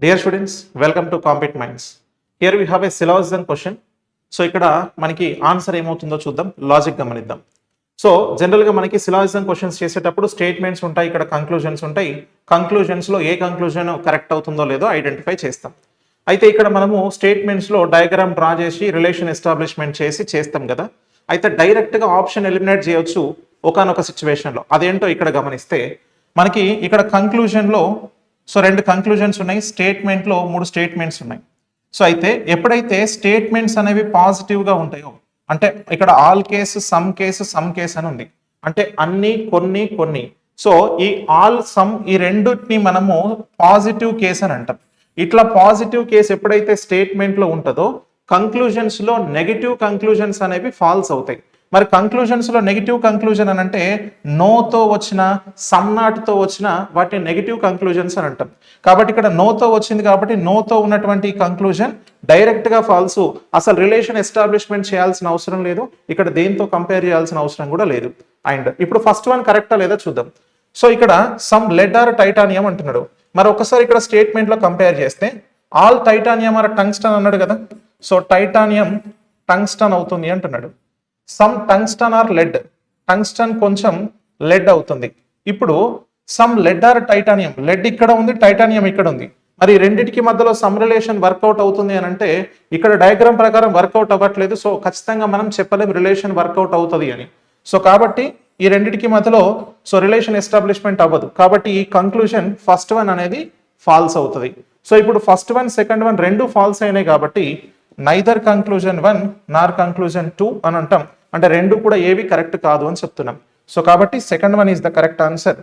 Dear students, welcome to Compete Minds. Here we have a syllogism question. So ఇక్కడ మనకి answer ఏమవుతుందో చూద్దాం, logic గమనిద్దాం. సో జనరల్గా మనకి సిలాజిజం క్వశ్చన్స్ చేసేటప్పుడు స్టేట్మెంట్స్ ఉంటాయి, ఇక్కడ కంక్లూజన్స్ ఉంటాయి. కంక్లూజన్స్లో ఏ కంక్లూజన్ కరెక్ట్ అవుతుందో లేదో ఐడెంటిఫై చేస్తాం. అయితే ఇక్కడ మనము స్టేట్మెంట్స్లో డయాగ్రామ్ డ్రా చేసి రిలేషన్ ఎస్టాబ్లిష్మెంట్ చేస్తాం కదా. అయితే డైరెక్ట్గా ఆప్షన్ ఎలిమినేట్ చేయొచ్చు ఒకానొక సిచ్యువేషన్లో. అదేంటో ఇక్కడ గమనిస్తే మనకి ఇక్కడ కంక్లూజన్లో రెండు కంక్లూజన్స్ ఉన్నాయి, స్టేట్మెంట్లో 3 స్టేట్మెంట్స్ ఉన్నాయి. సో అయితే ఎప్పుడైతే స్టేట్మెంట్స్ అనేవి పాజిటివ్గా ఉంటాయో, అంటే ఇక్కడ ఆల్ కేసు, సమ్ కేసు అని ఉంది, అంటే అన్ని కొన్ని. సో ఈ ఆల్ సమ్ ఈ రెండుని మనము పాజిటివ్ కేసు అని అంటాం. ఇట్లా పాజిటివ్ కేసు ఎప్పుడైతే స్టేట్మెంట్లో ఉంటుందో కంక్లూజన్స్లో నెగిటివ్ కంక్లూజన్స్ అనేవి ఫాల్స్ అవుతాయి. మరి కంక్లూజన్స్లో నెగిటివ్ కంక్లూజన్ అని అంటే నోతో వచ్చిన, సమ్ నాట్తో వచ్చిన వాటిని నెగిటివ్ కంక్లూజన్స్ అని అంటాం. కాబట్టి ఇక్కడ నోతో వచ్చింది కాబట్టి నోతో ఉన్నటువంటి కంక్లూజన్ డైరెక్ట్గా ఫాల్స్. అసలు రిలేషన్ ఎస్టాబ్లిష్మెంట్ చేయాల్సిన అవసరం లేదు, ఇక్కడ దేంతో కంపేర్ చేయాల్సిన అవసరం కూడా లేదు. అండ్ ఇప్పుడు ఫస్ట్ వన్ కరెక్టా లేదా చూద్దాం. సో ఇక్కడ సమ్ లెడ్ ఆర్ టైటానియం అంటున్నాడు. మరి ఒకసారి ఇక్కడ స్టేట్మెంట్లో కంపేర్ చేస్తే ఆల్ టైటానియం ఆర్ టంగ్స్టన్ అన్నాడు కదా. సో టైటానియం టంగ్స్టన్ అవుతుంది అంటున్నాడు. Some tungsten are lead, tungsten కొంచెం లెడ్ అవుతుంది. ఇప్పుడు some lead are titanium, lead ఇక్కడ ఉంది, టైటానియం ఇక్కడ ఉంది. మరి రెండింటికి మధ్యలో సమ్ రిలేషన్ వర్కౌట్ అవుతుంది అని అంటే ఇక్కడ డయాగ్రామ్ ప్రకారం వర్కౌట్ అవ్వట్లేదు. సో ఖచ్చితంగా మనం చెప్పలేం రిలేషన్ వర్కౌట్ అవుతుంది అని. సో కాబట్టి ఈ రెండింటికి మధ్యలో రిలేషన్ ఎస్టాబ్లిష్మెంట్ అవ్వదు. కాబట్టి ఈ కంక్లూజన్ ఫస్ట్ వన్ అనేది ఫాల్స్ అవుతుంది. సో ఇప్పుడు ఫస్ట్ వన్, సెకండ్ వన్ రెండు ఫాల్స్ అయినాయి కాబట్టి నైదర్ కంక్లూజన్ 1 నార్ కంక్లూజన్ 2 అని అంటాం. అంటే రెండు కూడా ఏవి కరెక్ట్ కాదు అని చెప్తున్నాం. సో కాబట్టి second one is the correct answer.